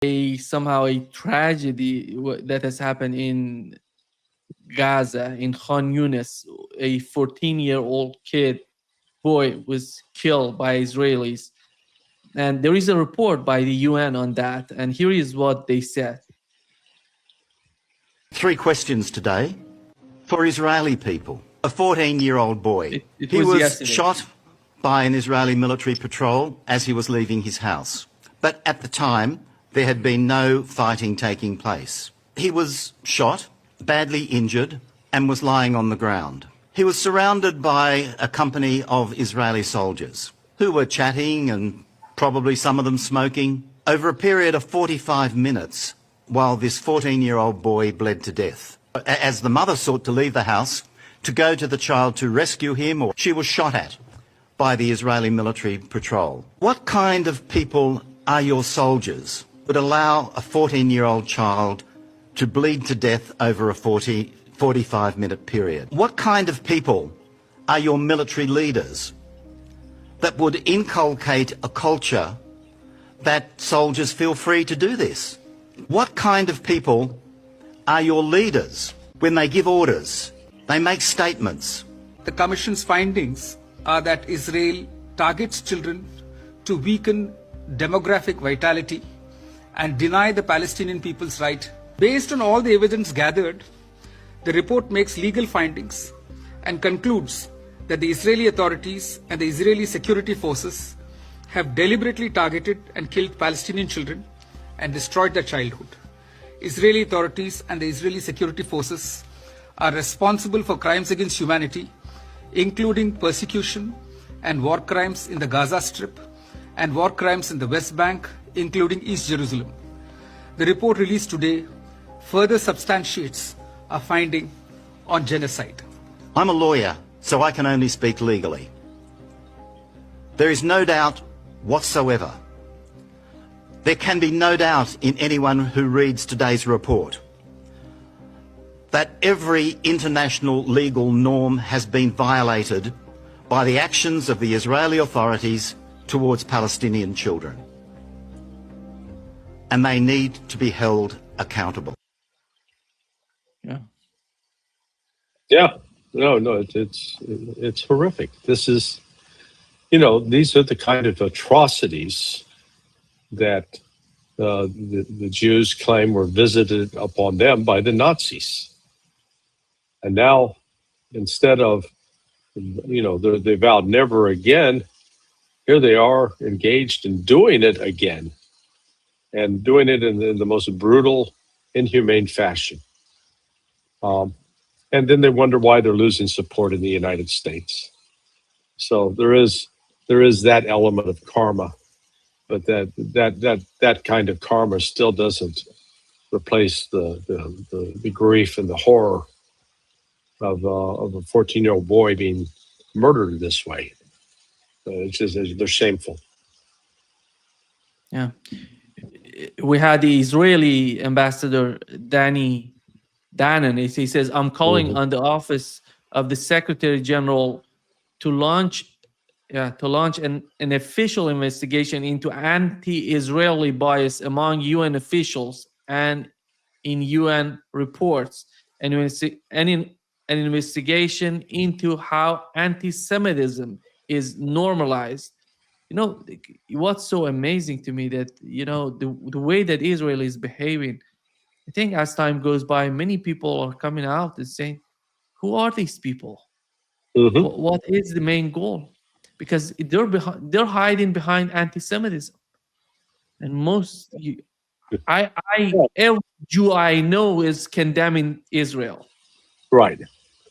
somehow a tragedy that has happened in Gaza, in Khan Yunis. A 14-year-old kid boy was killed by Israelis, and there is a report by the UN on that. And here is what they said. 3 questions today for Israeli people. A 14-year-old boy. It He was was yesterday. shot by an Israeli military patrol as he was leaving his house. But at the time, there had been no fighting taking place. He was shot, badly injured, and was lying on the ground. He was surrounded by a company of Israeli soldiers who were chatting and probably some of them smoking over a period of 45 minutes while this 14-year-old boy bled to death. As the mother sought to leave the house to go to the child to rescue him, or she was shot at by the Israeli military patrol. What kind of people are your soldiers would allow a 14-year-old child to bleed to death over a 45-minute period? What kind of people are your military leaders that would inculcate a culture that soldiers feel free to do this? What kind of people are your leaders when they give orders, they make statements? The Commission's findings are that Israel targets children to weaken demographic vitality and deny the Palestinian people's right. Based on all the evidence gathered, the report makes legal findings and concludes that the Israeli authorities and the Israeli security forces have deliberately targeted and killed Palestinian children and destroyed their childhood. Israeli authorities and the Israeli security forces are responsible for crimes against humanity, including persecution and war crimes in the Gaza Strip and war crimes in the West Bank, including East Jerusalem. The report released today further substantiates our finding on genocide. I'm a lawyer, so I can only speak legally. There is no doubt whatsoever. There can be no doubt in anyone who reads today's report that every international legal norm has been violated by the actions of the Israeli authorities towards Palestinian children. And they need to be held accountable. Yeah. Yeah, no, it's horrific. This is, these are the kind of atrocities that the Jews claim were visited upon them by the Nazis. And now, instead of, they vowed never again, here they are engaged in doing it again, and doing it in the most brutal, inhumane fashion. And then they wonder why they're losing support in the United States. So there is that element of karma, but that kind of karma still doesn't replace the grief and the horror of a 14-year-old boy being murdered this way. They're shameful. Yeah. We had the Israeli ambassador, Danny Danon. He says, I'm calling on the office of the Secretary General to launch an official investigation into anti-Israeli bias among UN officials and in UN reports, and an investigation into how anti-Semitism is normalized. What's so amazing to me that, the way that Israel is behaving, I think as time goes by, many people are coming out and saying, who are these people? What is the main goal? Because they're hiding behind anti-Semitism. And every Jew I know is condemning Israel. Right.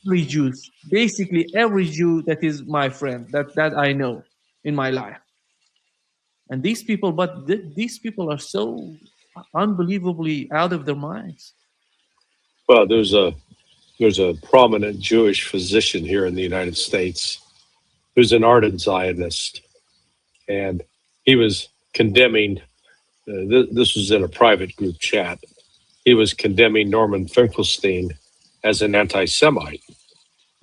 Every Jew, basically every Jew that is my friend, that I know in my life. And these people, these people are so unbelievably out of their minds. Well, there's a prominent Jewish physician here in the United States who's an ardent Zionist, and he was condemning. This was in a private group chat. He was condemning Norman Finkelstein as an anti-Semite.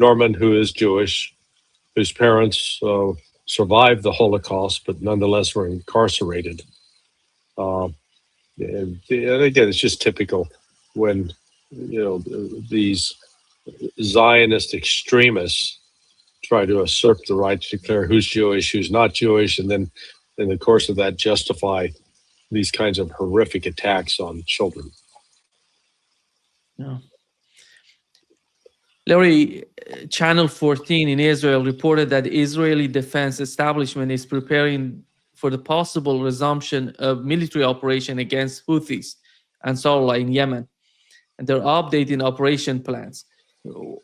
Norman, who is Jewish, whose parents survived the Holocaust, but nonetheless were incarcerated. and again, it's just typical when these Zionist extremists try to usurp the right to declare who's Jewish, who's not Jewish, and then in the course of that justify these kinds of horrific attacks on children. Yeah. Larry, Channel 14 in Israel reported that the Israeli defense establishment is preparing for the possible resumption of military operation against Houthis and Ansarullah in Yemen, and they're updating operation plans.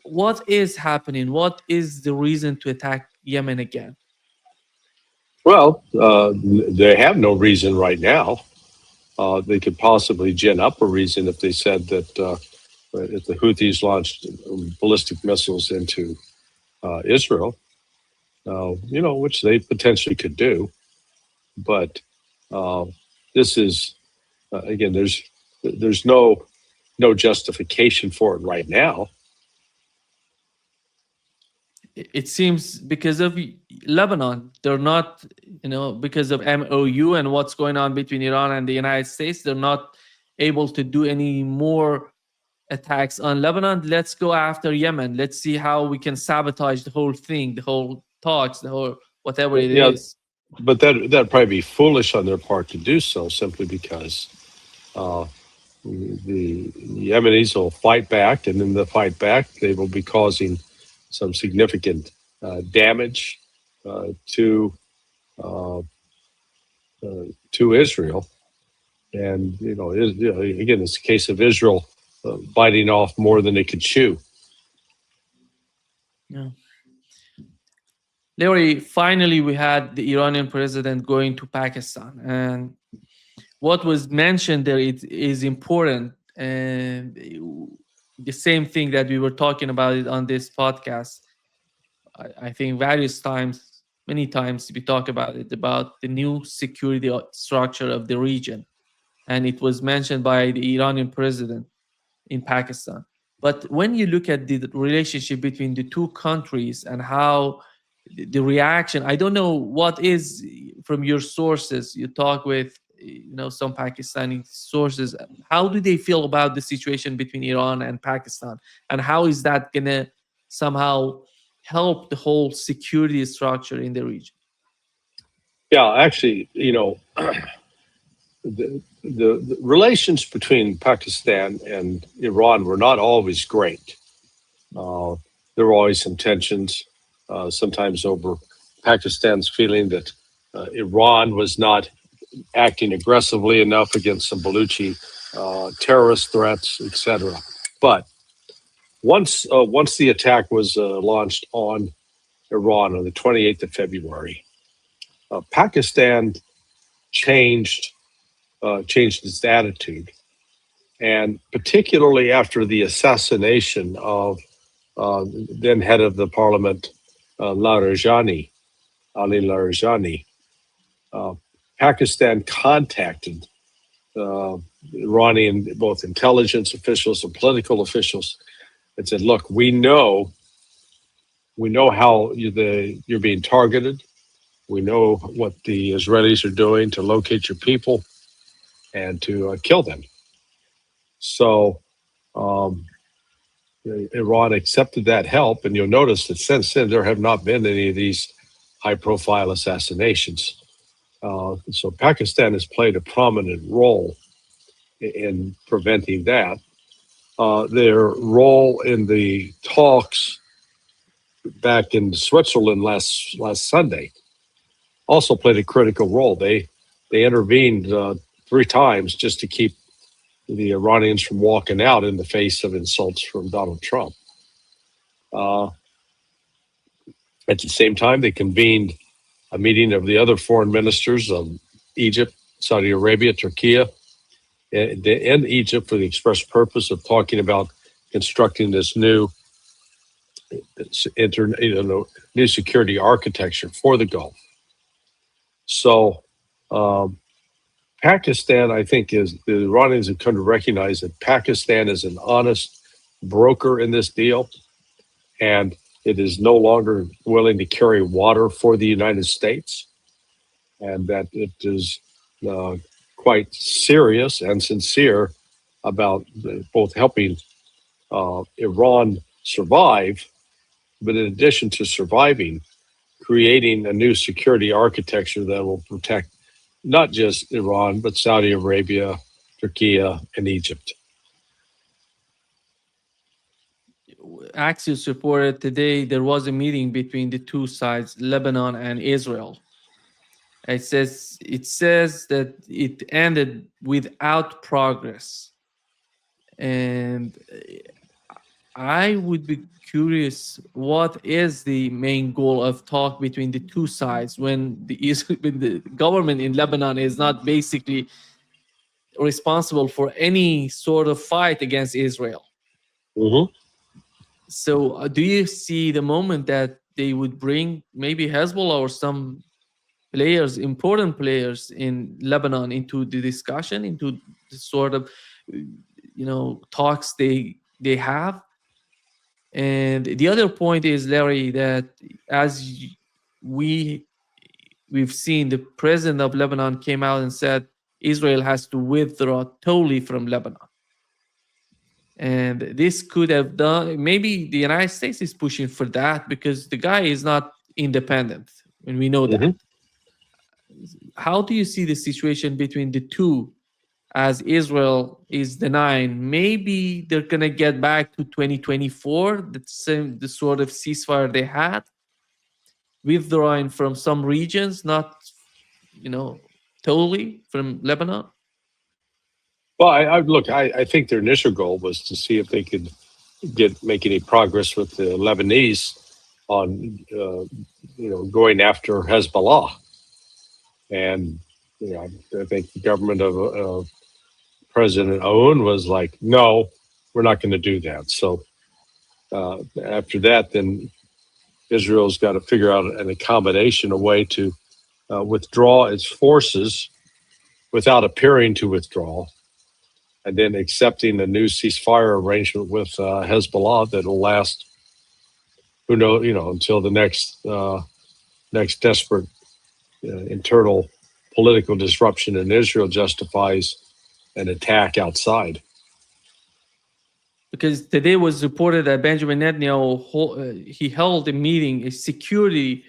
What is happening? What is the reason to attack Yemen again? Well, they have no reason right now. They could possibly gin up a reason if they said that if the Houthis launched ballistic missiles into Israel, which they potentially could do. But this is, again, there's no justification for it right now. It seems because of Lebanon, they're not, because of MOU and what's going on between Iran and the United States, they're not able to do any more attacks on Lebanon. Let's go after Yemen. Let's see how we can sabotage the whole thing, the whole talks, the whole whatever it is. But that'd probably be foolish on their part to do so, simply because the Yemenis will fight back, and in the fight back, they will be causing some significant damage to Israel. And again, it's a case of Israel biting off more than it could chew. Yeah. Larry, finally, we had the Iranian president going to Pakistan, and what was mentioned there is important, and the same thing that we were talking about it on this podcast. I think many times we talk about it, about the new security structure of the region, and it was mentioned by the Iranian president in Pakistan. But when you look at the relationship between the two countries and how the reaction, I don't know what is from your sources. You talk with some Pakistani sources. How do they feel about the situation between Iran and Pakistan, and how is that gonna somehow help the whole security structure in the region? Yeah, actually, the relations between Pakistan and Iran were not always great. There were always some tensions, sometimes over Pakistan's feeling that Iran was not acting aggressively enough against some Baluchi terrorist threats, etc. But once the attack was launched on Iran on the 28th of February, Pakistan changed its attitude, and particularly after the assassination of then head of the parliament, Ali Larijani, Pakistan contacted Iranian both intelligence officials and political officials and said, "Look, we know how you're being targeted. We know what the Israelis are doing to locate your people and to kill them." So Iran accepted that help, and you'll notice that since then there have not been any of these high-profile assassinations. So Pakistan has played a prominent role in preventing that. Their role in the talks back in Switzerland last Sunday also played a critical role. They intervened 3 times just to keep the Iranians from walking out in the face of insults from Donald Trump. At the same time, they convened a meeting of the other foreign ministers of Egypt, Saudi Arabia, Turkey, and Egypt for the express purpose of talking about constructing this new security architecture for the Gulf. So Pakistan, I think, the Iranians have come to recognize that Pakistan is an honest broker in this deal, and it is no longer willing to carry water for the United States, and that it is quite serious and sincere about both helping Iran survive, but in addition to surviving, creating a new security architecture that will protect not just Iran, but Saudi Arabia, Turkey, and Egypt. Axios reported today there was a meeting between the two sides, Lebanon and Israel. It says that it ended without progress. And I would be curious, what is the main goal of talk between the two sides when the government in Lebanon is not basically responsible for any sort of fight against Israel? Mm-hmm. So do you see the moment that they would bring maybe Hezbollah or some players, important players in Lebanon into the discussion, into the sort of, talks they have? And the other point is, Larry, that as we've seen, the president of Lebanon came out and said Israel has to withdraw totally from Lebanon. And this could have done, maybe the United States is pushing for that because the guy is not independent, and we know that. How do you see the situation between the two, as Israel is denying maybe they're going to get back to 2024, the sort of ceasefire they had, withdrawing from some regions, not, totally from Lebanon? Well, I think their initial goal was to see if they could make any progress with the Lebanese on, going after Hezbollah. And, I think the government of President Aoun was like, no, we're not going to do that. So after that, then Israel's got to figure out an accommodation, a way to withdraw its forces without appearing to withdraw, and then accepting a new ceasefire arrangement with Hezbollah that'll last, who knows, until the next desperate internal political disruption in Israel justifies an attack outside. Because today was reported that Benjamin Netanyahu, he held a meeting, a security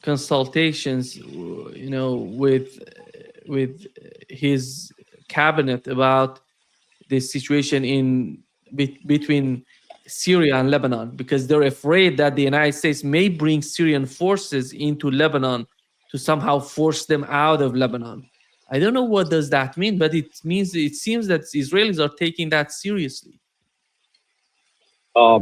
consultations, with his cabinet about the situation between Syria and Lebanon, because they're afraid that the United States may bring Syrian forces into Lebanon to somehow force them out of Lebanon. I don't know what does that mean, but it seems that Israelis are taking that seriously. I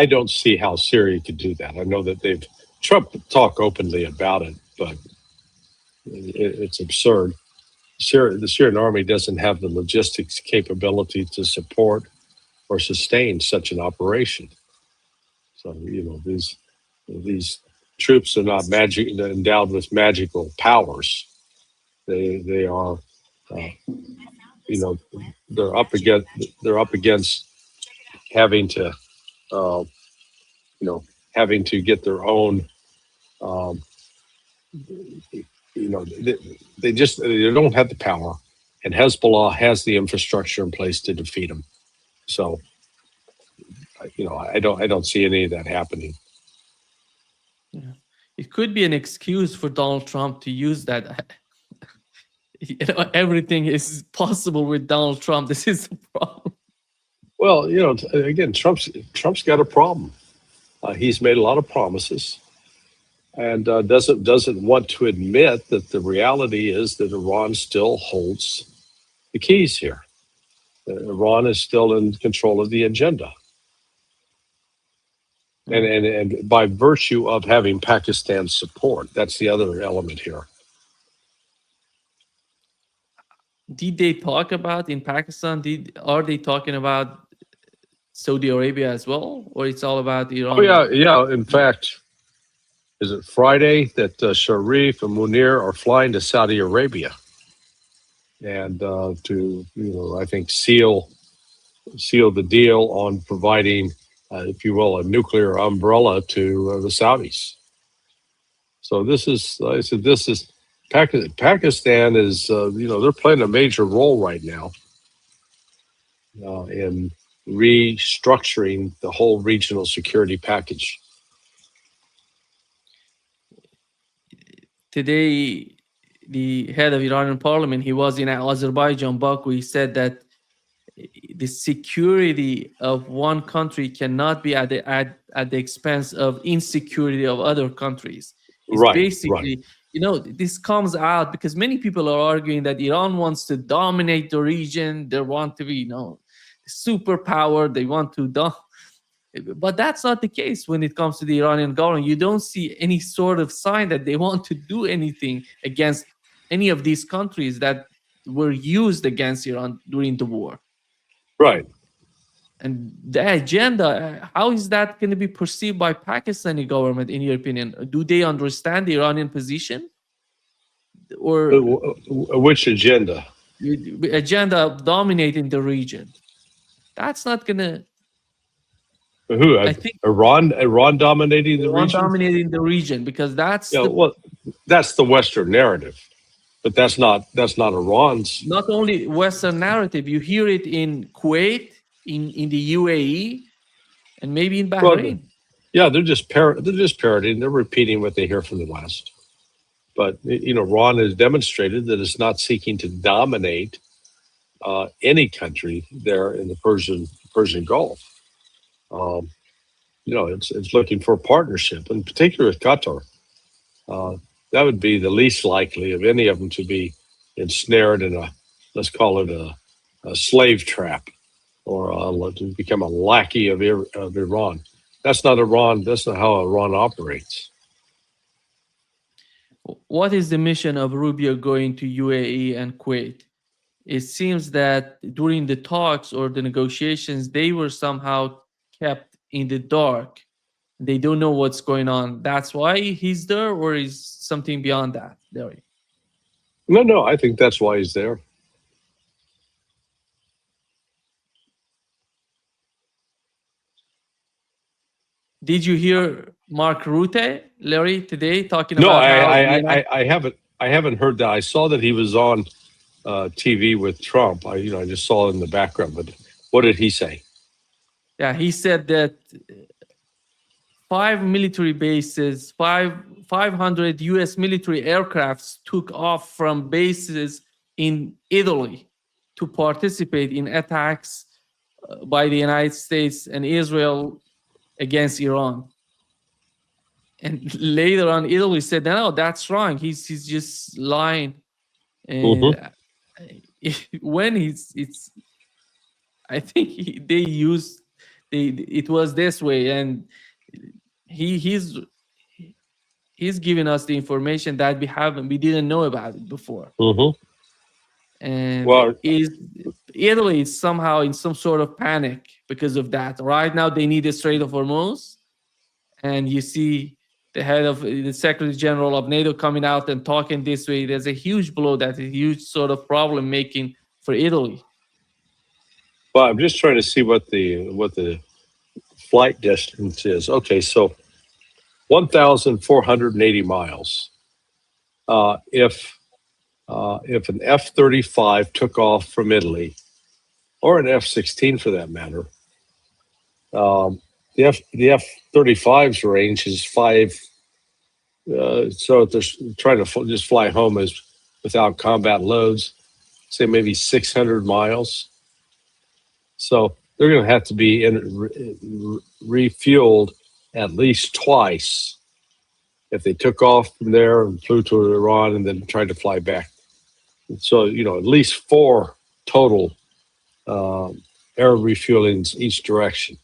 don't see how Syria could do that. I know that Trump talk openly about it, but it's absurd. The Syrian army doesn't have the logistics capability to support or sustain such an operation. So, these troops are not endowed with magical powers. They are, they're up against having to, having to get their own, they don't have the power, and Hezbollah has the infrastructure in place to defeat them. So, I don't see any of that happening. Yeah. It could be an excuse for Donald Trump to use that. Everything is possible with Donald Trump. This is the problem. Well, again, Trump's got a problem. He's made a lot of promises, and doesn't want to admit that the reality is that Iran still holds the keys here. Iran is still in control of the agenda. And by virtue of having Pakistan's support, that's the other element here. Did they talk about in Pakistan? Are they talking about Saudi Arabia as well, or it's all about Iran? Oh yeah. In fact, is it Friday that Sharif and Munir are flying to Saudi Arabia, and to I think seal the deal on providing, if you will, a nuclear umbrella to the Saudis. So this is, like I said, Pakistan is, they're playing a major role right now in restructuring the whole regional security package. Today, the head of Iranian parliament, he was in Azerbaijan, Baku. He said that the security of one country cannot be at the expense of insecurity of other countries. It's Right. basically, this comes out because many people are arguing that Iran wants to dominate the region. They want to be, superpower. They want to but that's not the case when it comes to the Iranian government. You don't see any sort of sign that they want to do anything against any of these countries that were used against Iran during the war. Right. And the agenda, how is that going to be perceived by Pakistani government, in your opinion? Do they understand the Iranian position? Or which agenda? Agenda of dominating the region. That's not going to... Who? I think Iran dominating the region? Dominating the region, because that's that's the Western narrative. But that's not Iran's. Not only Western narrative. You hear it in Kuwait, in the UAE, and maybe in Bahrain. Well, they're just parroting. They're repeating what they hear from the West. But Iran has demonstrated that it's not seeking to dominate any country there in the Persian Gulf. It's looking for a partnership, in particular with Qatar. That would be the least likely of any of them to be ensnared in let's call it a slave trap, or to become a lackey of Iran. That's not Iran. That's not how Iran operates. What is the mission of Rubio going to UAE and Kuwait? It seems that during the talks or the negotiations, they were somehow kept in the dark. They don't know what's going on. That's why he's there, or is something beyond that, Larry? No, I think that's why he's there. Did you hear Mark Rutte, Larry, today talking No, about I haven't heard that. I saw that he was on TV with Trump. I just saw it in the background. But what did he say? Yeah, he said that 5 military bases, 500 U.S. military aircrafts took off from bases in Italy to participate in attacks by the United States and Israel against Iran. And later on, Italy said, no, that's wrong. He's just lying. And when it's I think it was this way, and he's giving us the information that we didn't know about it before. And Italy is somehow in some sort of panic because of that. Right now, they need the Strait of Hormuz, and you see the head of the Secretary General of NATO coming out and talking this way. There's a huge blow. That's a huge sort of problem making for Italy. Well, I'm just trying to see what the flight distance is. Okay, so 1,480 miles. If an F-35 took off from Italy, or an F-16 for that matter, the F-35's range is 5. So if they're trying to just fly home without combat loads, say maybe 600 miles. So they're going to have to be refueled at least twice if they took off from there and flew to Iran and then tried to fly back. So, at least 4 total air refuelings each direction.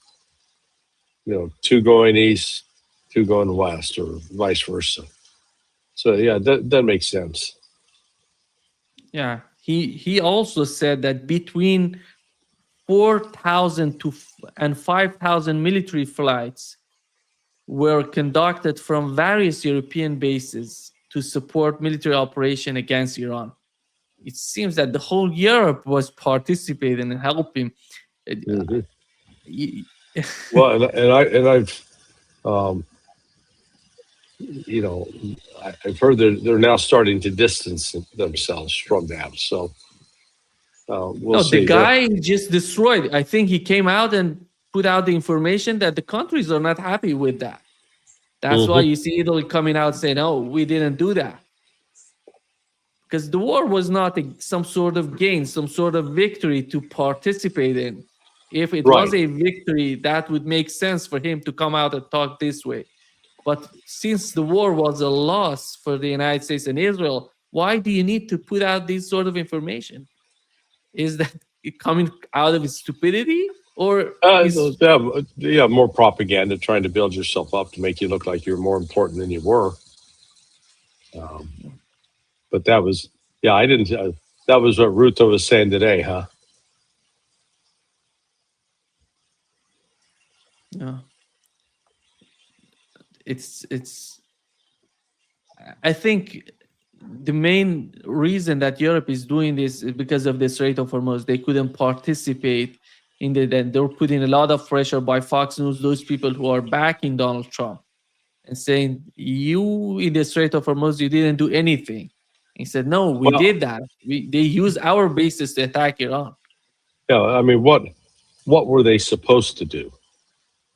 2 going east, 2 going west, or vice versa. So, yeah, that makes sense. Yeah. He also said that between 4,000 and 5,000 military flights were conducted from various European bases to support military operation against Iran. It seems that the whole Europe was participating and helping. Well, and I've you know, I've heard that they're now starting to distance themselves from that. So we'll No, the see. guy just destroyed. I think he came out and put out the information that the countries are not happy with that. That's why you see Italy coming out saying, "Oh, we didn't do that," because the war was not some sort of gain, some sort of victory to participate in. If it was Right. a victory, that would make sense for him to come out and talk this way. But since the war was a loss for the United States and Israel, why do you need to put out this sort of information? Is that it coming out of stupidity, or is Yeah, more propaganda, trying to build yourself up to make you look like you're more important than you were. But that was, yeah, I didn't. That was what Ruto was saying today, huh? no? It's. I think the main reason that Europe is doing this is because of the Strait of Hormuz. They couldn't participate in the. Then they're putting a lot of pressure by Fox News, those people who are backing Donald Trump, and saying, "You in the Strait of Hormuz, you didn't do anything." He said, "No, we Well, did that. They use our bases to attack Iran." yeah. I mean, what were they supposed to do?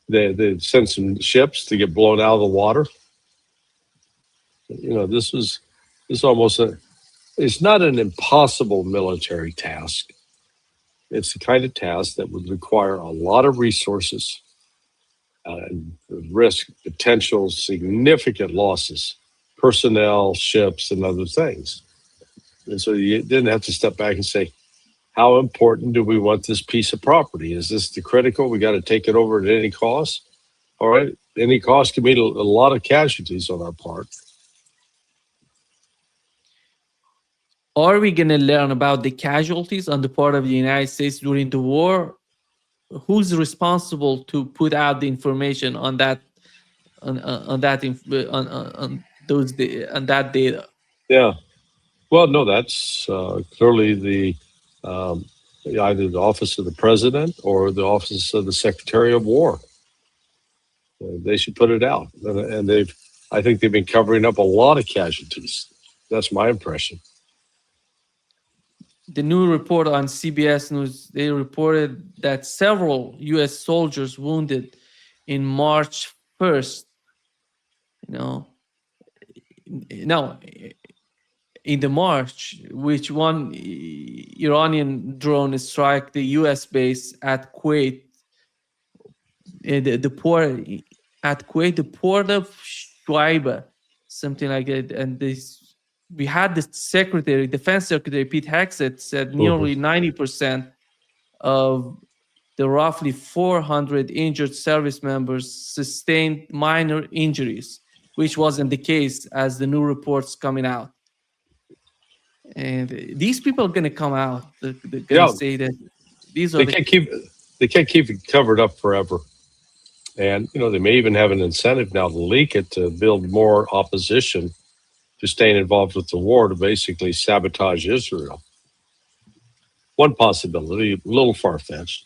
They sent some ships to get blown out of the water. You know, this is almost a. It's not an impossible military task. It's the kind of task that would require a lot of resources and risk potential significant losses, personnel, ships, and other things. And so you didn't have to step back and say, how important do we want this piece of property? Is this the critical? We got to take it over at any cost. All right. Any cost can mean a lot of casualties on our part. Are we going to learn about the casualties on the part of the United States during the war? Who's responsible to put out the information on that on that data? Yeah. Well, no, that's clearly either the office of the president or the office of the secretary of war. They should put it out, and I think they've been covering up a lot of casualties. That's my impression. The new report on CBS News, they reported that several U.S. soldiers wounded in March 1st. In the March, which one Iranian drone struck the U.S. base at Kuwait, the port of Shuaiba, something like that. And we had the defense secretary Pete Hegseth said nearly 90% of the roughly 400 injured service members sustained minor injuries, which wasn't the case as the new reports coming out. And these people are going to come out. They're going to say that these are they can't keep it covered up forever. And they may even have an incentive now to leak it to build more opposition to staying involved with the war, to basically sabotage Israel. One possibility, a little far-fetched.